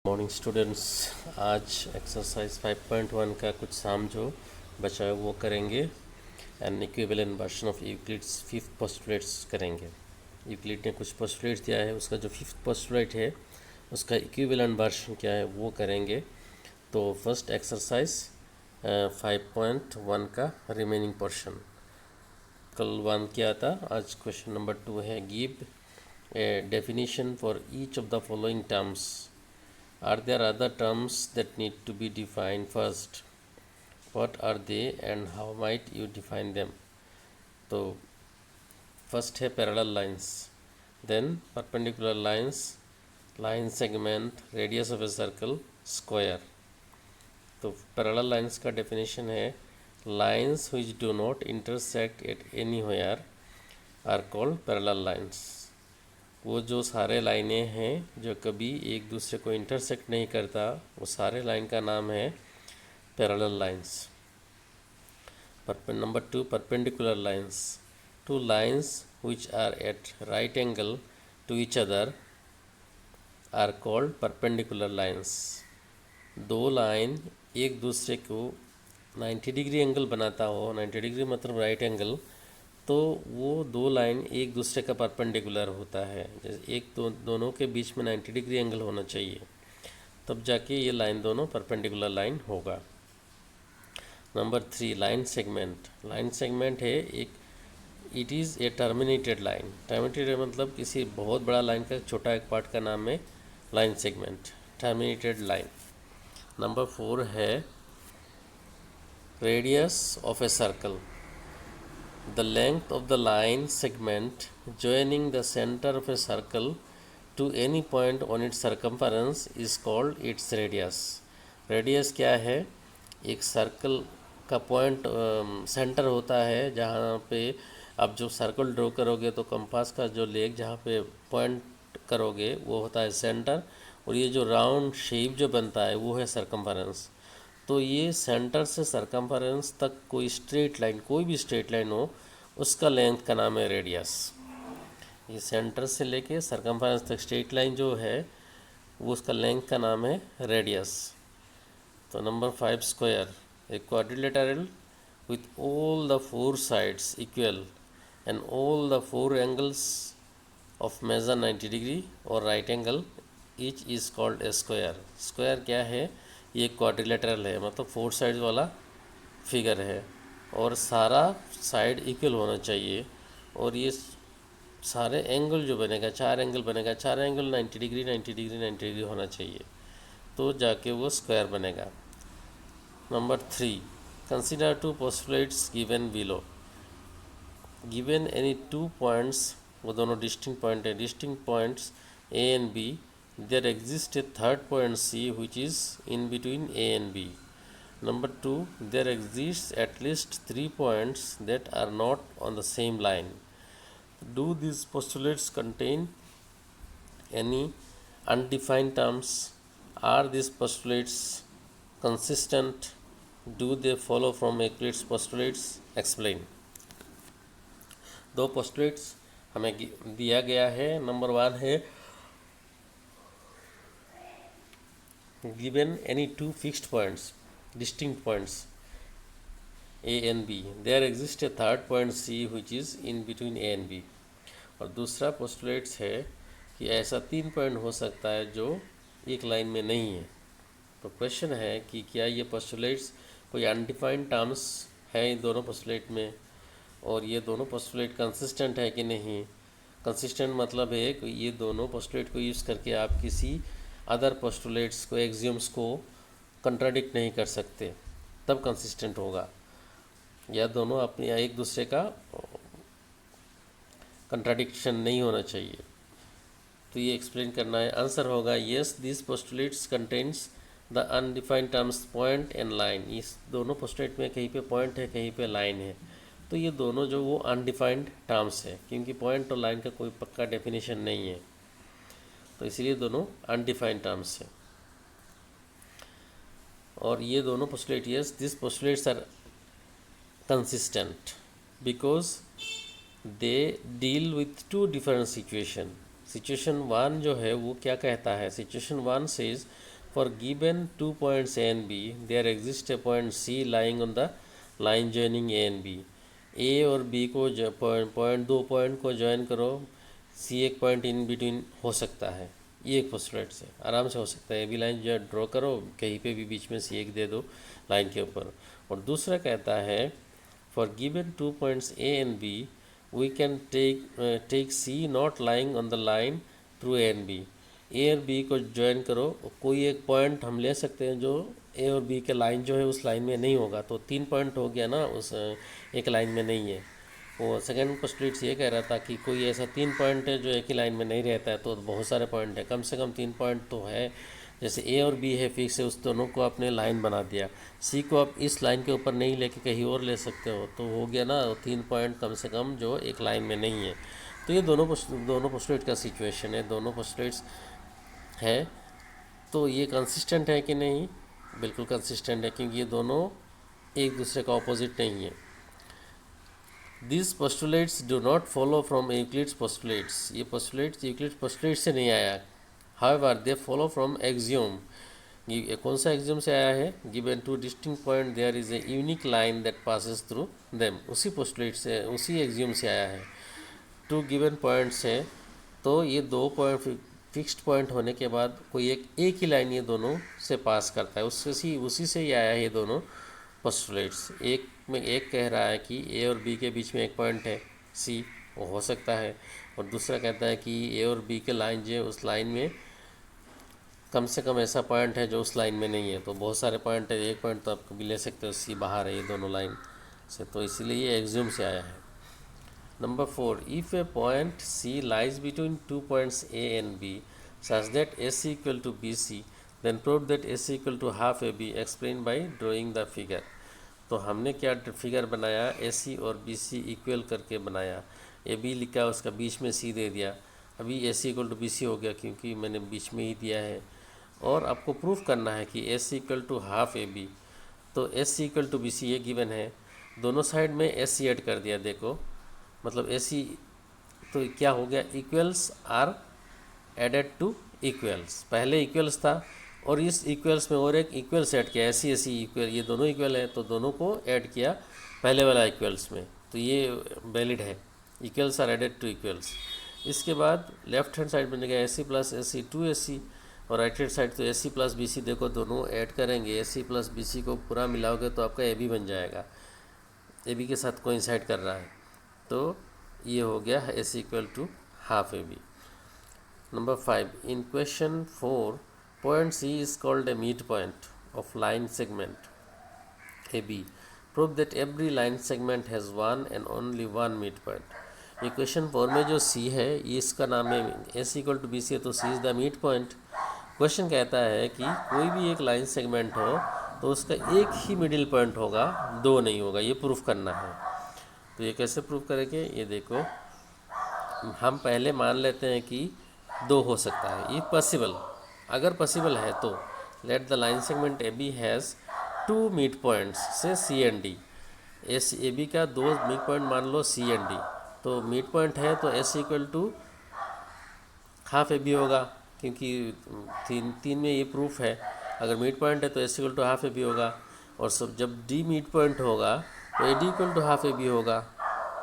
Morning students. आज exercise 5.1 का कुछ साम जो बचा है वो करेंगे and equivalent version of Euclid's fifth postulates करेंगे। यूक्लिड ने कुछ पोस्टुलेट्स दिया है, उसका जो फिफ्थ पोस्टुलेट है उसका इक्विवेलेंट वर्जन क्या है वो करेंगे। तो फर्स्ट एक्सरसाइज 5.1 का रिमेनिंग पोर्शन। कल 1 किया था, आज क्वेश्चन नंबर 2 है। Give a definition for each of the following terms. Are there other terms that need to be defined first? What are they and how might you define them? तो first है parallel lines, then perpendicular lines, line segment, radius of a circle, square. तो parallel lines का definition है lines which do not intersect at anywhere are called parallel lines। वो जो सारे लाइनें हैं जो कभी एक दूसरे को इंटरसेक्ट नहीं करता, वो सारे लाइन का नाम है parallel lines. Number 2, perpendicular lines. Two lines which are at right angle to each other are called perpendicular lines। दो लाइन एक दूसरे को 90 डिग्री एंगल बनाता हो, 90 डिग्री मतलब राइट एंगल, तो वो दो लाइन एक दूसरे का परपेंडिकुलर होता है। जैसे दोनों के बीच में 90 डिग्री एंगल होना चाहिए, तब जाके ये लाइन दोनों परपेंडिकुलर लाइन होगा। Number 3, line segment. Line segment है एक, it is a terminated line. Terminated मतलब किसी बहुत बड़ा लाइन का छोटा एक पार्ट का नाम है line segment, terminated line. Number 4 है radius of a circle. The length of the line segment joining the center of a circle to any point on its circumference is called its radius। Radius क्या है? एक circle का point centre होता है जहाँ पे आप जो सर्कल ड्रॉ करोगे तो कंपास का जो लेग जहाँ पे पॉइंट करोगे वो होता है सेंटर, और ये जो राउंड शेप जो बनता है वो है सरकमफरेंस। तो ये सेंटर से सरकमफरेंस तक कोई स्ट्रेट लाइन, कोई भी स्ट्रेट लाइन हो, उसका लेंथ का नाम है रेडियस। ये सेंटर से लेके सरकमफरेंस तक स्ट्रेट लाइन जो है वो उसका लेंथ का नाम है रेडियस। तो number 5, square. A quadrilateral with all the four sides equal and all the four angles of measure 90 degree or right angle, each is called a square। Square क्या है? ये क्वाड्रिलेटरल है, मतलब 4 साइड्स वाला फिगर है और सारा साइड इक्वल होना चाहिए, और ये सारे एंगल जो बनेगा, 4 एंगल बनेगा, 4 एंगल 90 डिग्री 90 डिग्री 90 डिग्री होना चाहिए, तो जाके वो स्क्वायर बनेगा। Number 3, consider two postulates given below. Given any 2 points, वो दोनों डिस्टिंक्ट पॉइंट है, distinct points A and B, there exist a third point C which is in between A and B. Number 2, there exists at least 3 points that are not on the same line. Do these postulates contain any undefined terms? Are these postulates consistent? Do they follow from Euclid's postulates? Explain। दो postulates हमें दिया गया है। Number 1 है given any 2 fixed points, distinct points A and B, there exists a third point C which is in between A and B। और दूसरा postulates है कि ऐसा 3 पॉइंट हो सकता है जो एक लाइन में नहीं है। तो क्वेश्चन है कि क्या ये पोस्टुलेट्स कोई अनडिफाइंड टर्म्स हैं इन दोनों पोस्टुलेट में, और ये दोनों पोस्टुलेट कंसिस्टेंट है कि नहीं। कंसिस्टेंट मतलब है कि ये दोनों पोस्टुलेट को यूज़ करके आप किसी अदर पोस्टुलेट्स को, एक्सियम्स को कंट्राडिक्ट नहीं कर सकते, तब कंसिस्टेंट होगा। या दोनों अपने एक दूसरे का कंट्राडिक्शन नहीं होना चाहिए, तो ये एक्सप्लेन करना है। आंसर होगा yes, this postulates contains the undefined terms point and line. इस दोनों पोस्टुलेट में कहीं पे पॉइंट है, कहीं पे लाइन है, तो ये दोनों जो वो अनडिफाइंड टर्म्स है, क्योंकि पॉइंट और लाइन का कोई पक्का डेफिनेशन नहीं है, तो इसलिए दोनों अनडिफाइंड टर्म्स है। और ये दोनों postulate, yes this postulates are consistent because they deal with 2 different situation। Situation 1 जो है वो क्या कहता है? Situation 1 says For given 2 points A and B, there exists a point C lying on the line joining A and B. A और B को point दो point को ज्वाइन करो, C एक पॉइंट इन बिटवीन हो सकता है। ये एक पोस्टुलेट से आराम से हो सकता है। ए बी लाइन जो ड्रॉ करो, कहीं पे भी बीच में C एक दे दो लाइन के ऊपर। और दूसरा कहता है for given 2 points A and B, we can take C not lying on the line through A and B. ए और बी को ज्वाइन करो, कोई एक पॉइंट हम ले सकते हैं जो ए और बी के लाइन जो है उस लाइन में नहीं होगा, तो 3 पॉइंट हो गया ना, उस एक लाइन में नहीं है। वो सेकंड पोस्टुलेट ये कह रहा था कि कोई ऐसा 3 पॉइंट है जो एक ही लाइन में नहीं रहता है, तो बहुत सारे पॉइंट है, कम से कम 3 पॉइंट तो है। जैसे ए और बी है फिक्स है, उस दोनों को आपने लाइन बना दिया। सी को आप इस लाइन के ऊपर नहीं लेके कहीं और ले सकते हो, तो हो गया ना 3 पॉइंट कम से कम जो एक लाइन में नहीं है। तो ये दोनों पोस्टुलेट का सिचुएशन है, दोनों पोस्टुलेट्स है। तो ये कंसिस्टेंट है कि नहीं? बिल्कुल कंसिस्टेंट है, क्योंकि ये दोनों एक दूसरे का ऑपोजिट नहीं है। This postulates do not follow from Euclid's postulates. ये पोस्टुलेट्स यूक्लिड्स पोस्टुलेट से नहीं आया। However they follow from axiom. ये कौन सा एक्सियोम से आया है? Given two distinct point there is a unique line that passes through them. उसी पोस्टुलेट से, उसी एक्सियोम से आया है। टू गिवन पॉइंट्स है, तो ये 2 पॉइंट फिक्स्ड पॉइंट होने के बाद कोई एक ही लाइन ये दोनों से पास करता है, उसी से ही आया है ये दोनों पोस्टुलेट्स। एक में एक कह रहा है कि ए और बी के बीच में एक पॉइंट है सी, वो हो सकता है। और दूसरा कहता है कि ए और बी के लाइन जो है उस लाइन में कम से कम ऐसा पॉइंट है जो उस लाइन में नहीं है। तो बहुत सारे पॉइंट है, एक पॉइंट तो आप कभी ले सकते हो, सी बाहर है ये दोनों लाइन से, तो इसीलिए ये एक्सियोम से आया है। Number 4, if a point C lies between 2 points A and B such that AC equal to BC, then prove that AC equal to half AB, explain by drawing the figure। तो हमने क्या figure बनाया, AC और BC equal करके बनाया। AB लिखा, उसका बीच में C दे दिया। अभी AC इक्वल टू BC हो गया क्योंकि मैंने बीच में ही दिया है। और आपको प्रूफ करना है कि AC equal to half AB। तो AC इक्वल टू BC ये गिवन है, दोनों साइड में AC ऐड कर दिया। देखो मतलब AC तो क्या हो गया, equals are added to equals. पहले इक्वल्स था और इस इक्वल्स में और एक इक्वल्स ऐड किया, ऐसी इक्वल, ये दोनों इक्वल है तो दोनों को ऐड किया पहले वाला इक्वल्स में, तो ये वैलिड है। Equals are added to equals. इसके बाद लेफ्ट हैंड साइड बन गया AC प्लस AC 2AC, और राइट हैंड साइड तो AC प्लस BC। देखो दोनों ऐड करेंगे, AC प्लस BC को पूरा मिलाओगे तो आपका AB बन जाएगा, AB के साथ कोइंसाइड कर रहा है, तो ये हो गया AC equal to half AB। Number 5, in question 4 point C is called a mid point of line segment AB। Prove that every line segment has one and only one mid point. ये question 4 में जो C है ये इसका नाम है, AC equal to BC है तो C is the mid point. Question कहता है कि कोई भी एक लाइन सेगमेंट हो तो उसका एक ही मिडिल पॉइंट होगा, दो नहीं होगा, ये प्रूफ करना है। तो ये कैसे प्रूव करेंगे, ये देखो हम पहले मान लेते हैं कि 2 हो सकता है, ये पॉसिबल। अगर पॉसिबल है तो let the line segment AB has 2 mid points say C and D। AB का 2 मिड पॉइंट मान लो C एंड D, तो मिड पॉइंट है तो AC equal to half AB होगा, क्योंकि तीन में ये प्रूफ है। अगर मिड पॉइंट है तो AC equal to half AB होगा, और सब जब D मिड पॉइंट होगा तो AD equal to half AB होगा,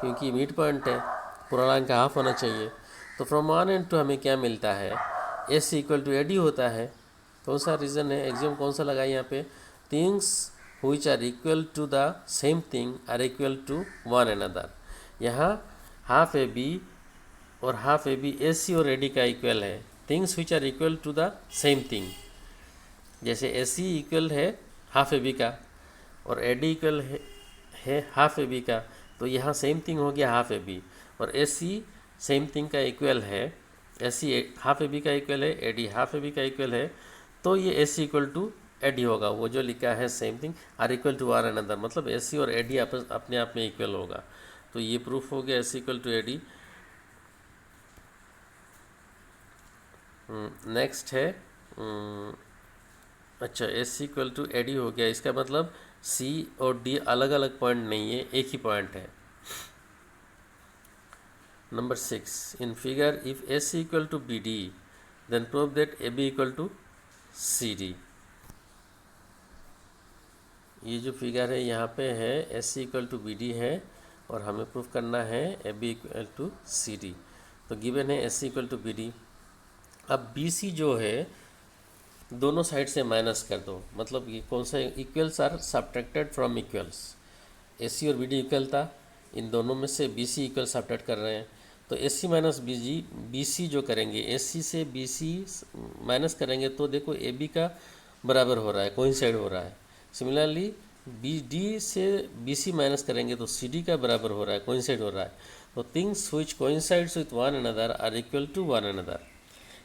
क्योंकि मिड पॉइंट है, पूरा लाइन का हाफ होना चाहिए। तो फ्रॉम 1 एंड 2 हमें क्या मिलता है, AC इक्वल टू AD होता है। कौन सा रीज़न है, एक्सियोम कौन सा लगा यहाँ पे, things which are equal to the same thing are equal to one another। यहाँ हाफ AB और हाफ AB AC और AD का इक्वल है। Things which are equal to the same thing, जैसे AC इक्वल है हाफ AB का और AD equal है हाफ AB का, तो यहाँ सेम थिंग हो गया हाफ AB, और AC सेम थिंग का इक्वल है, AC हाफ AB का इक्वल है, AD हाफ AB का इक्वल है, तो ये AC इक्वल टू AD होगा। वो जो लिखा है same thing are equal to one another, मतलब AC और AD अपने आप में इक्वल होगा। तो ये प्रूफ हो गया AC equal to AD। Next है अच्छा, AC इक्वल टू AD हो गया, इसका मतलब C और D अलग अलग पॉइंट नहीं है, एक ही पॉइंट है। Number 6, in figure if AC equal to BD then prove that AB equal to CD। ये जो फिगर है यहाँ पे है S C equal to B D है और हमें प्रूफ करना है A B equal to C D. तो गिवन है S C equal to B D. अब बी सी जो है दोनों साइड से माइनस कर दो, मतलब ये कौन सा, equals are subtracted from equals. A C और बी डी इक्वल था, इन दोनों में से बी सी इक्वल सब्ट्रैक्ट कर रहे हैं। तो S C minus B C जो करेंगे, एस सी से बी सी माइनस करेंगे तो देखो ए बी का बराबर हो रहा है, कोइंसाइड हो रहा है। सिमिलरली बी डी से बी सी माइनस करेंगे तो सी डी का बराबर हो रहा है, कोइंसाइड हो रहा है। तो things which coincides with one another are equal to one another.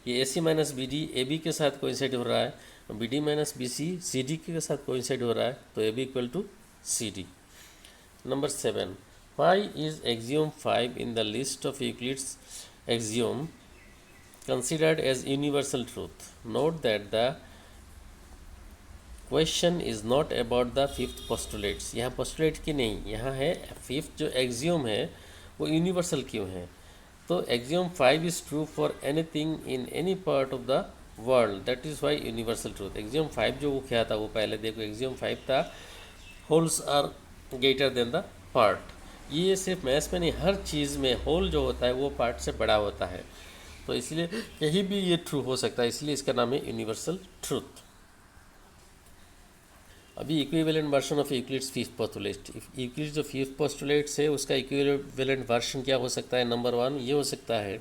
ये A C minus B D A B के साथ कोइंसाइड हो रहा है, B D minus B C D के साथ कोइंसाइड हो रहा है, तो A B equal to C D. Number 7. Why is axiom 5 in the list of Euclid's axiom considered as universal truth? Note that the question is not about the fifth postulates. यहाँ postulate की नहीं, यहाँ है fifth जो axiom है वो universal क्यों है। तो axiom 5 is true for anything in any part of the world, that is why universal truth। axiom 5 जो वो क्या था, वो पहले देखो axiom 5 था wholes are greater than the part. ये सिर्फ मैथ्स में नहीं, हर चीज़ में होल जो होता है वो पार्ट से बड़ा होता है, तो इसलिए कहीं भी ये ट्रू हो सकता है, इसलिए इसका नाम है यूनिवर्सल ट्रूथ। अभी equivalent version of Euclid's fifth postulate, Euclid's जो फिफ्थ पोस्टुलेट्स है उसका इक्विवेलेंट वर्जन क्या हो सकता है। नंबर 1 ये हो सकता है,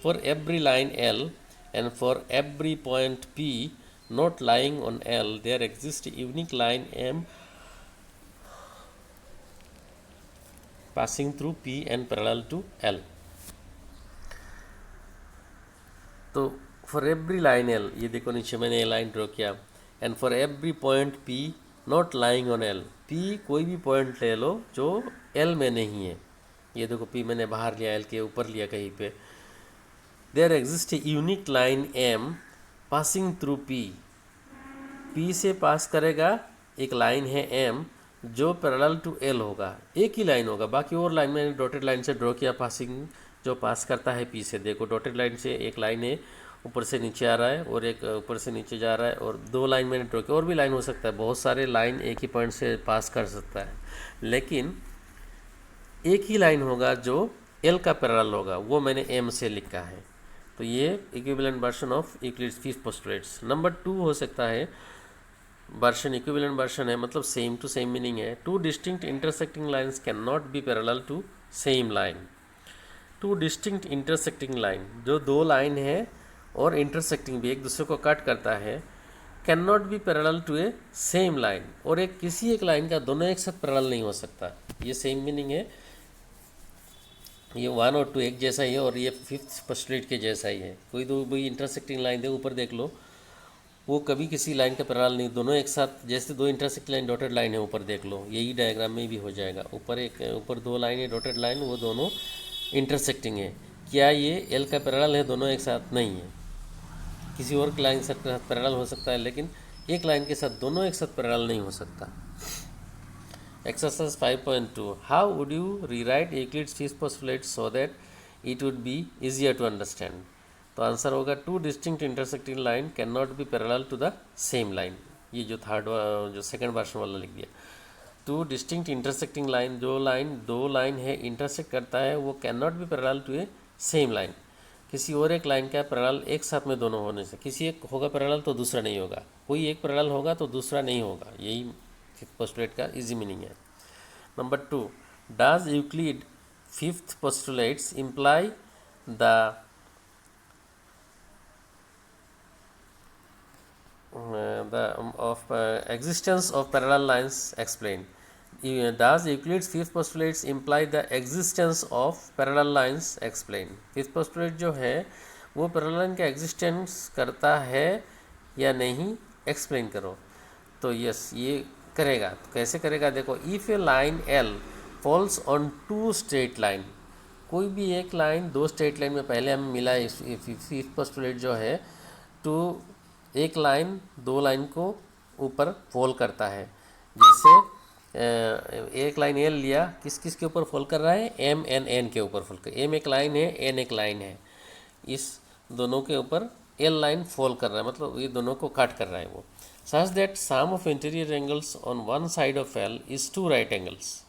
for every line L and for every point P not lying on L there exist unique line M passing through P and parallel to L। तो फॉर एवरी लाइन L, ये देखो नीचे मैंने ये लाइन ड्रॉ किया, and for every point P not lying on L, P कोई भी point ले लो जो L में नहीं है, ये देखो P मैंने बाहर लिया, L के ऊपर लिया कहीं पे, there exist unique line M passing through P, P से पास करेगा एक लाइन है M जो पैरेलल टू एल होगा, एक ही लाइन होगा, बाकी और लाइन मैंने डॉटेड लाइन से ड्रॉ किया, पासिंग जो पास करता है पी से। देखो डॉटेड लाइन से एक लाइन है ऊपर से नीचे आ रहा है और एक ऊपर से नीचे जा रहा है, और दो लाइन मैंने ड्रॉ किया, और भी लाइन हो सकता है, बहुत सारे लाइन एक ही पॉइंट से पास कर सकता है, लेकिन एक ही लाइन होगा जो एल का पैरेलल होगा, वो मैंने एम से लिखा है। तो ये equivalent version of Euclid's fifth postulates. Number 2 हो सकता है, वर्शन इक्विवेलेंट वर्शन है, मतलब सेम टू सेम मीनिंग है। Two distinct intersecting lines can not be parallel to same line. Two distinct intersecting line, जो दो लाइन है और इंटरसेक्टिंग भी एक दूसरे को कट करता है, can not be parallel to a same line, और एक किसी एक लाइन का दोनों एक साथ पैरेलल नहीं हो सकता। ये सेम मीनिंग है, ये 1 और 2 एक जैसा ही है, और ये फिफ्थ पोस्टुलेट के जैसा ही है। कोई दो भी इंटरसेक्टिंग लाइन दे, ऊपर देख लो, वो कभी किसी लाइन का पैरेलल नहीं, दोनों एक साथ, जैसे दो इंटरसेक्टिंग लाइन डॉटेड लाइन है, ऊपर देख लो, यही डायग्राम में भी हो जाएगा। ऊपर दो लाइन है डॉटेड लाइन, वो दोनों इंटरसेक्टिंग है, क्या ये एल का पैरेलल है, दोनों एक साथ नहीं है। किसी और लाइन के साथ पैरेलल हो सकता है, लेकिन एक लाइन के साथ दोनों एक साथ पैरेलल नहीं हो सकता। Exercise 5.2, how would you rewrite Euclid's fifth postulate so that it would be easier to understand. तो आंसर होगा, two distinct intersecting line can not be parallel to the same line. ये जो सेकंड वर्जन वाला लिख दिया, two distinct intersecting line, जो line दो line है इंटरसेक्ट करता है, वो can not be parallel to a same line. किसी और एक लाइन का पैरेलल एक साथ में दोनों होने से, किसी एक होगा पैरेलल तो दूसरा नहीं होगा, कोई एक पैरेलल होगा तो दूसरा नहीं होगा, यही फिफ्थ पोस्टुलेट का इजी मीनिंग है। Number 2, does Euclid fifth postulates imply the existence of parallel lines explained। Does Euclid's fifth postulates imply the existence of parallel lines explained। Fifth postulate जो है वो पैरेलल लाइन का existence करता है या नहीं, एक्सप्लेन करो। तो यस, ये करेगा। तो कैसे करेगा, देखो, if a line L falls on two straight line, कोई भी एक लाइन दो स्ट्रेट लाइन में, पहले हमें मिला फिफ्थ पोस्टुलेट जो है, टू एक लाइन दो लाइन को ऊपर फॉल करता है। जैसे एक लाइन एल लिया, किस किस के ऊपर फॉल कर रहा है, एम एन एन के ऊपर फॉल कर, एम एक लाइन है, एन एक लाइन है, इस दोनों के ऊपर एल लाइन फॉल कर रहा है, मतलब ये दोनों को कट कर रहा है वो, such that sum of interior angles on one side of L is two right angles.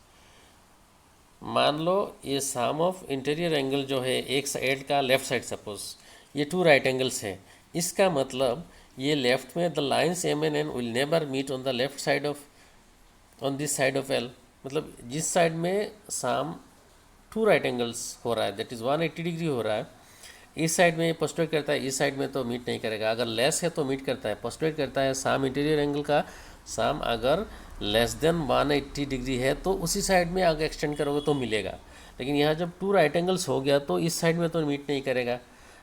मान लो ये सम ऑफ इंटीरियर एंगल जो है एक साइड का लेफ्ट साइड, सपोज ये टू राइट एंगल्स है, इसका मतलब ये लेफ्ट में the lines M N N will never meet on the left side of on this side of L, मतलब जिस साइड में सम टू राइट एंगल्स हो रहा है, दैट इज़ 180 डिग्री हो रहा है, इस साइड में ये पोस्टुलेट करता है, इस साइड में तो मीट नहीं करेगा। अगर लेस है तो मीट करता है, पोस्टुलेट करता है साम इंटीरियर एंगल का, साम अगर लेस देन 180 डिग्री है तो उसी साइड में आगे एक्सटेंड करोगे तो मिलेगा। लेकिन यहाँ जब टू राइट एंगल्स हो गया तो इस साइड में तो मीट नहीं करेगा।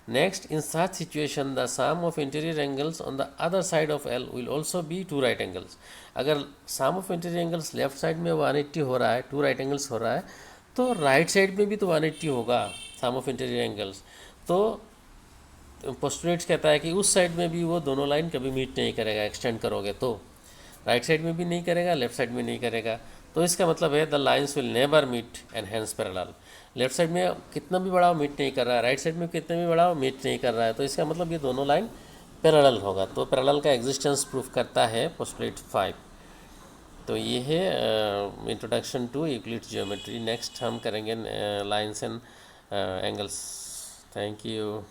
Next, in such situation the sum of interior angles on the other side of L will also be two right angles. अगर sum of interior angles left side में 180 हो रहा है, टू राइट एंगल्स हो रहा है, तो राइट साइड में भी तो 180 होगा सम ऑफ इंटीरियर एंगल्स। तो पोस्टुलेट्स कहता है कि उस साइड में भी वो दोनों लाइन कभी मीट नहीं करेगा, एक्सटेंड करोगे तो राइट साइड में भी नहीं करेगा, लेफ्ट साइड में नहीं करेगा। तो इसका मतलब है the lines will never meet and hence parallel. Left side में कितना भी बड़ा मीट नहीं कर रहा है, राइट साइड में कितना भी बड़ा मीट नहीं कर रहा है, तो इसका मतलब ये दोनों लाइन पैरेलल होगा। तो पैरेलल का एग्जिस्टेंस प्रूफ करता है पोस्टुलेट 5। तो ये है introduction to Euclid's geometry. Next हम करेंगे lines and angles. Thank you.